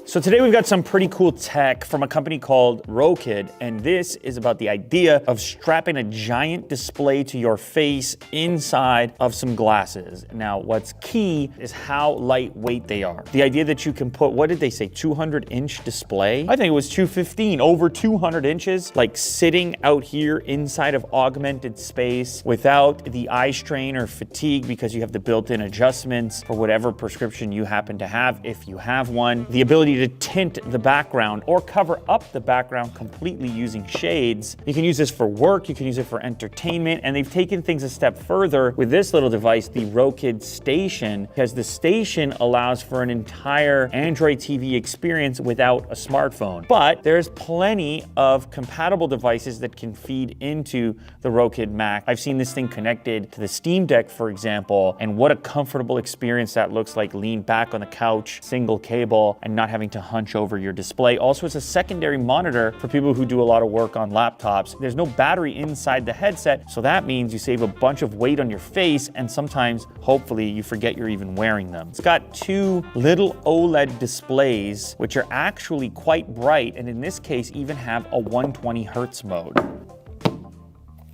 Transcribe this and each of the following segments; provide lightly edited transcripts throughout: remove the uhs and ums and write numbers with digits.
So today we've got some pretty cool tech from a company called Rokid, and this is about the idea of strapping a giant display to your face inside of some glasses. Now, what's key is how lightweight they are. The idea that you can put, what did they say, 200-inch display? I think it was 215, over 200 inches, like sitting out here inside of augmented space without the eye strain or fatigue because you have the built-in adjustments for whatever prescription you happen to have, if you have one. The ability to tint the background or cover up the background completely using shades. You can use this for work, you can use it for entertainment, and they've taken things a step further with this little device, the Rokid Station, because the Station allows for an entire Android TV experience without a smartphone. But there's plenty of compatible devices that can feed into the Rokid Mac. I've seen this thing connected to the Steam Deck, for example, and what a comfortable experience that looks like. Lean back on the couch, single cable, and not having to hunch over your display. Also, it's a secondary monitor for people who do a lot of work on laptops. There's no battery inside the headset, so that means you save a bunch of weight on your face, and sometimes, hopefully, you forget you're even wearing them. It's got two little OLED displays, which are actually quite bright, and in this case, even have a 120 hertz mode.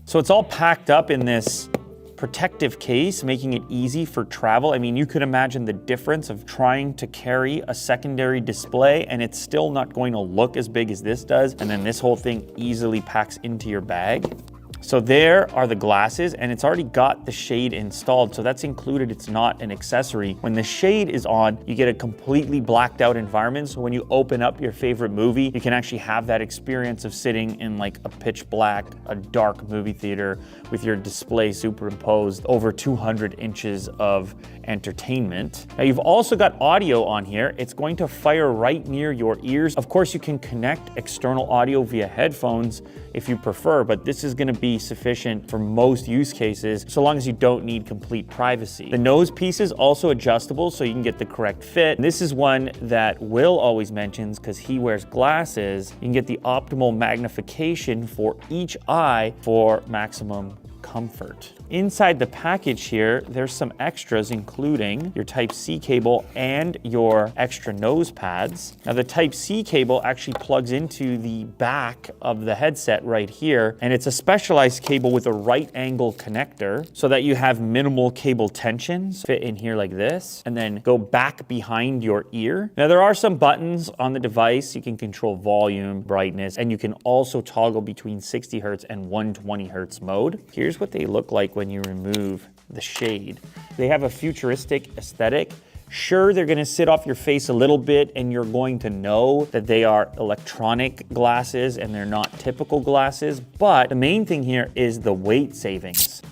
So it's all packed up in this protective case, making it easy for travel. I mean, you could imagine the difference of trying to carry a secondary display and it's still not going to look as big as this does, and then this whole thing easily packs into your bag. So there are the glasses, and it's already got the shade installed, so that's included, it's not an accessory. When the shade is on, you get a completely blacked out environment, so when you open up your favorite movie, you can actually have that experience of sitting in like a pitch black, a dark movie theater with your display superimposed over 200 inches of entertainment. Now you've also got audio on here. It's going to fire right near your ears. Of course, you can connect external audio via headphones if you prefer, but this is gonna be sufficient for most use cases, so long as you don't need complete privacy. The nose piece is also adjustable, so you can get the correct fit. And this is one that Will always mentions because he wears glasses. You can get the optimal magnification for each eye for maximum comfort. Inside the package here, there's some extras, including your Type-C cable and your extra nose pads. Now the Type-C cable actually plugs into the back of the headset right here, and it's a specialized cable with a right angle connector so that you have minimal cable tensions. Fit in here like this, and then go back behind your ear. Now there are some buttons on the device. You can control volume, brightness, and you can also toggle between 60 hertz and 120 hertz mode. Here's what they look like when you remove the shade. They have a futuristic aesthetic. Sure, they're gonna sit off your face a little bit and you're going to know that they are electronic glasses and they're not typical glasses, but the main thing here is the weight savings.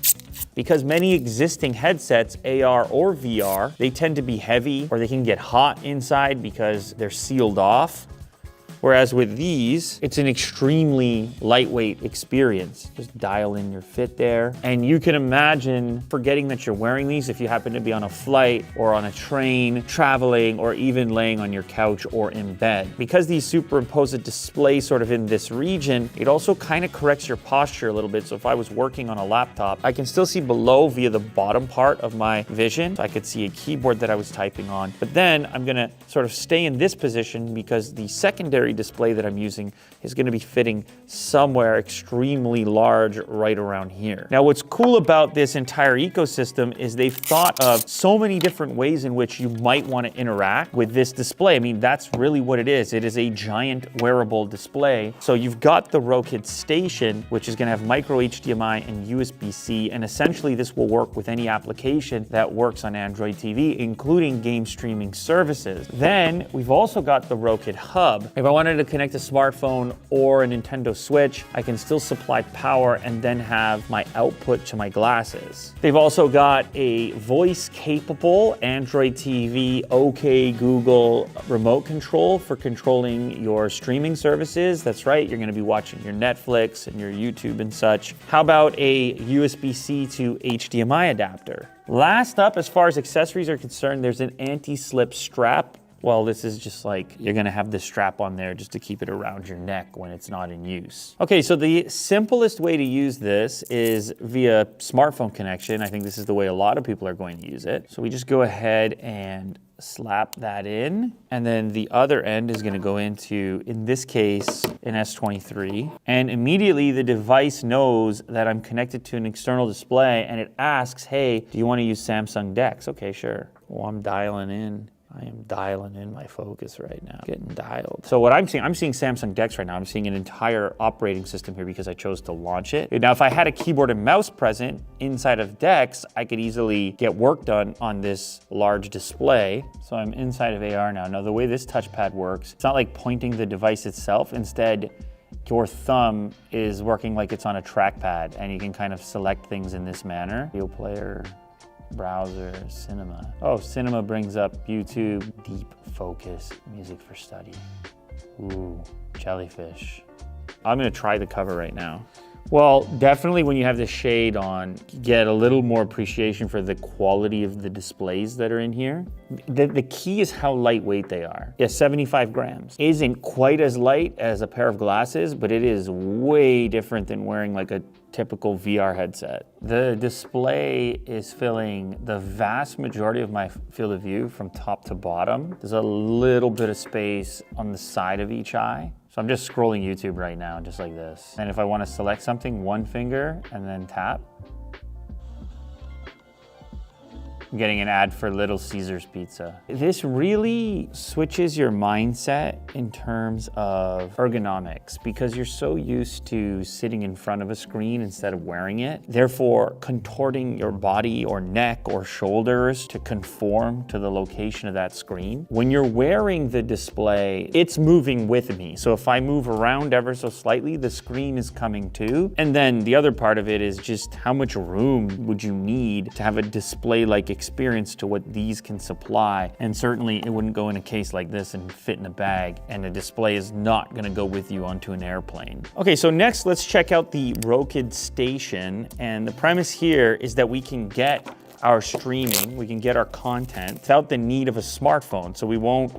Because many existing headsets, AR or VR, they tend to be heavy or they can get hot inside because they're sealed off. Whereas with these, it's an extremely lightweight experience. Just dial in your fit there. And you can imagine forgetting that you're wearing these if you happen to be on a flight or on a train, traveling, or even laying on your couch or in bed. Because these superimpose a display sort of in this region, it also kind of corrects your posture a little bit. So if I was working on a laptop, I can still see below via the bottom part of my vision. So I could see a keyboard that I was typing on. But then I'm gonna sort of stay in this position because the secondary display that I'm using is going to be fitting somewhere extremely large right around here. Now, what's cool about this entire ecosystem is they've thought of so many different ways in which you might want to interact with this display. I mean, that's really what it is. It is a giant wearable display. So you've got the Rokid Station, which is going to have micro HDMI and USB-C, and essentially this will work with any application that works on Android TV, including game streaming services. Then we've also got the Rokid Hub. If I wanted to connect a smartphone or a Nintendo Switch, I can still supply power and then have my output to my glasses. They've also got a voice-capable Android TV, OK Google remote control for controlling your streaming services. That's right, you're gonna be watching your Netflix and your YouTube and such. How about a USB-C to HDMI adapter? Last up, as far as accessories are concerned, there's an anti-slip strap. Well, this is just like, you're gonna have this strap on there just to keep it around your neck when it's not in use. Okay, so the simplest way to use this is via smartphone connection. I think this is the way a lot of people are going to use it. So we just go ahead and slap that in. And then the other end is gonna go into, in this case, an S23. And immediately the device knows that I'm connected to an external display and it asks, hey, do you wanna use Samsung DeX? Okay, sure. Well, I'm dialing in. I am dialing in my focus right now, getting dialed. So what I'm seeing Samsung DeX right now. I'm seeing an entire operating system here because I chose to launch it. Now, if I had a keyboard and mouse present inside of DeX, I could easily get work done on this large display. So I'm inside of AR now. Now, the way this touchpad works, it's not like pointing the device itself. Instead, your thumb is working like it's on a trackpad and you can kind of select things in this manner. Video player, browser, cinema. Oh, cinema brings up YouTube, deep focus, music for study. Ooh, jellyfish. I'm gonna try the cover right now. Well, definitely when you have the shade on, you get a little more appreciation for the quality of the displays that are in here. The key is how lightweight they are. Yeah, 75 grams. Isn't quite as light as a pair of glasses, but it is way different than wearing like a typical VR headset. The display is filling the vast majority of my field of view from top to bottom. There's a little bit of space on the side of each eye. So I'm just scrolling YouTube right now, just like this. And if I want to select something, one finger and then tap. I'm getting an ad for Little Caesars Pizza. This really switches your mindset in terms of ergonomics because you're so used to sitting in front of a screen instead of wearing it. Therefore, contorting your body or neck or shoulders to conform to the location of that screen. When you're wearing the display, it's moving with me. So if I move around ever so slightly, the screen is coming too. And then the other part of it is just how much room would you need to have a display-like experience to what these can supply. And certainly it wouldn't go in a case like this and fit in a bag, and a display is not gonna go with you onto an airplane. Okay, so next let's check out the Rokid Station. And the premise here is that we can get our streaming, we can get our content without the need of a smartphone. So we won't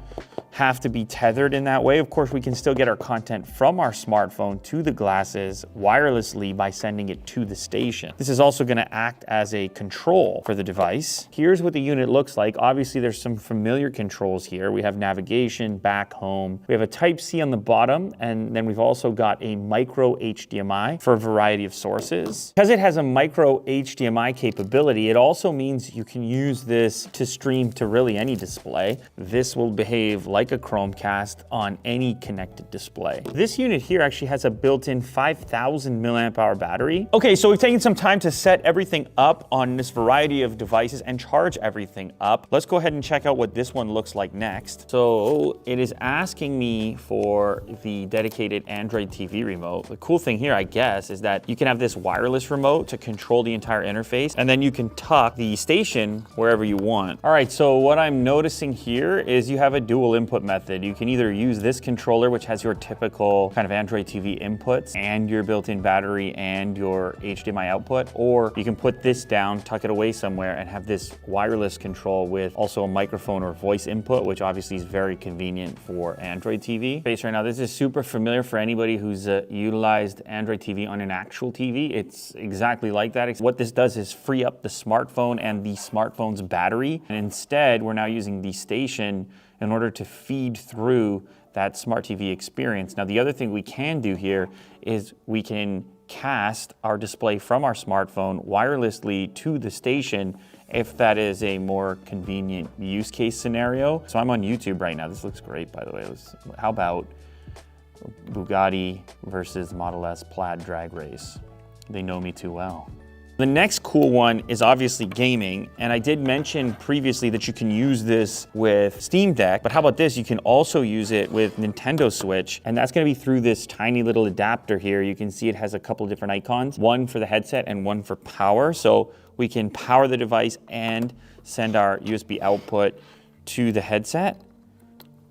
have to be tethered in that way. Of course, we can still get our content from our smartphone to the glasses wirelessly by sending it to the station. This is also gonna act as a control for the device. Here's what the unit looks like. Obviously, there's some familiar controls here. We have navigation, back, home. We have a Type-C on the bottom, and then we've also got a micro HDMI for a variety of sources. Because it has a micro HDMI capability, it also means you can use this to stream to really any display. This will behave like a Chromecast on any connected display. This unit here actually has a built-in 5,000 milliamp hour battery. Okay, so we've taken some time to set everything up on this variety of devices and charge everything up. Let's go ahead and check out what this one looks like next. So it is asking me for the dedicated Android TV remote. The cool thing here, I guess, is that you can have this wireless remote to control the entire interface, and then you can tuck the station wherever you want. All right, so what I'm noticing here is you have a dual input method. You can either use this controller, which has your typical kind of Android TV inputs and your built-in battery and your HDMI output, or you can put this down, tuck it away somewhere, and have this wireless control with also a microphone or voice input, which obviously is very convenient for Android TV. Right now, this is super familiar for anybody who's utilized Android TV on an actual TV. It's exactly like that. What this does is free up the smartphone and the smartphone's battery, and instead, we're now using the station in order to feed through that smart TV experience. Now, the other thing we can do here is we can cast our display from our smartphone wirelessly to the station if that is a more convenient use case scenario. So I'm on YouTube right now. This looks great, by the way. How about Bugatti versus Model S plaid drag race? They know me too well. The next cool one is obviously gaming, and I did mention previously that you can use this with Steam Deck, but how about this? You can also use it with Nintendo Switch, and that's gonna be through this tiny little adapter here. You can see it has a couple different icons, one for the headset and one for power. So we can power the device and send our USB output to the headset,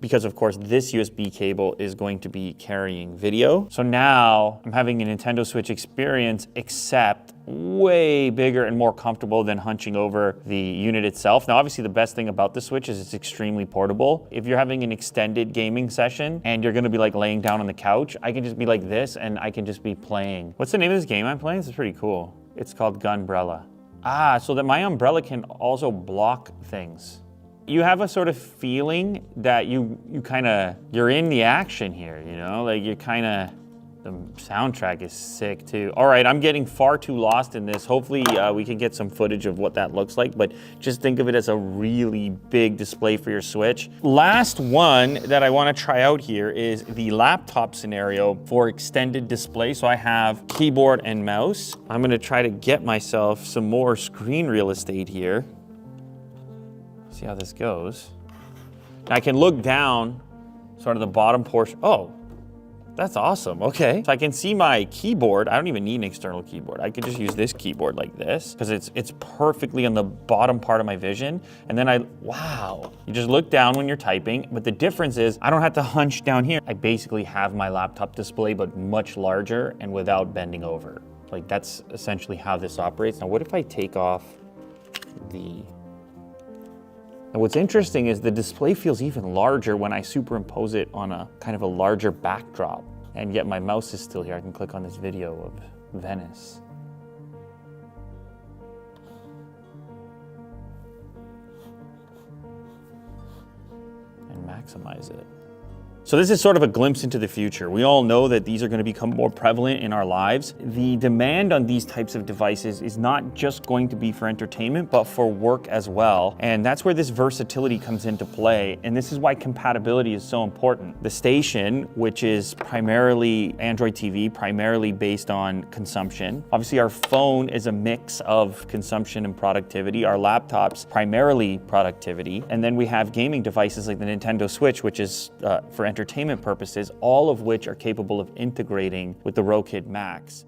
because of course this USB cable is going to be carrying video. So now I'm having a Nintendo Switch experience, except way bigger and more comfortable than hunching over the unit itself. Now, obviously the best thing about the Switch is it's extremely portable. If you're having an extended gaming session and you're gonna be like laying down on the couch, I can just be like this and I can just be playing. What's the name of this game I'm playing? This is pretty cool. It's called Gunbrella. Ah, so that my umbrella can also block things. you have a sort of feeling that you're in the action here, you know? Like the soundtrack is sick too. All right, I'm getting far too lost in this. Hopefully we can get some footage of what that looks like, but just think of it as a really big display for your Switch. Last one that I wanna try out here is the laptop scenario for extended display. So I have keyboard and mouse. I'm gonna try to get myself some more screen real estate here. See how this goes. Now I can look down sort of the bottom portion. Oh, that's awesome, okay. So I can see my keyboard. I don't even need an external keyboard. I could just use this keyboard like this because it's perfectly on the bottom part of my vision. And then wow. You just look down when you're typing, but the difference is I don't have to hunch down here. I basically have my laptop display, but much larger and without bending over. Like that's essentially how this operates. Now what if I take off And what's interesting is the display feels even larger when I superimpose it on a kind of a larger backdrop. And yet my mouse is still here. I can click on this video of Venice. And maximize it. So this is sort of a glimpse into the future. We all know that these are going to become more prevalent in our lives. The demand on these types of devices is not just going to be for entertainment, but for work as well. And that's where this versatility comes into play. And this is why compatibility is so important. The station, which is primarily Android TV, primarily based on consumption. Obviously our phone is a mix of consumption and productivity. Our laptops, primarily productivity. And then we have gaming devices like the Nintendo Switch, which is for entertainment purposes, all of which are capable of integrating with the Rokid Max.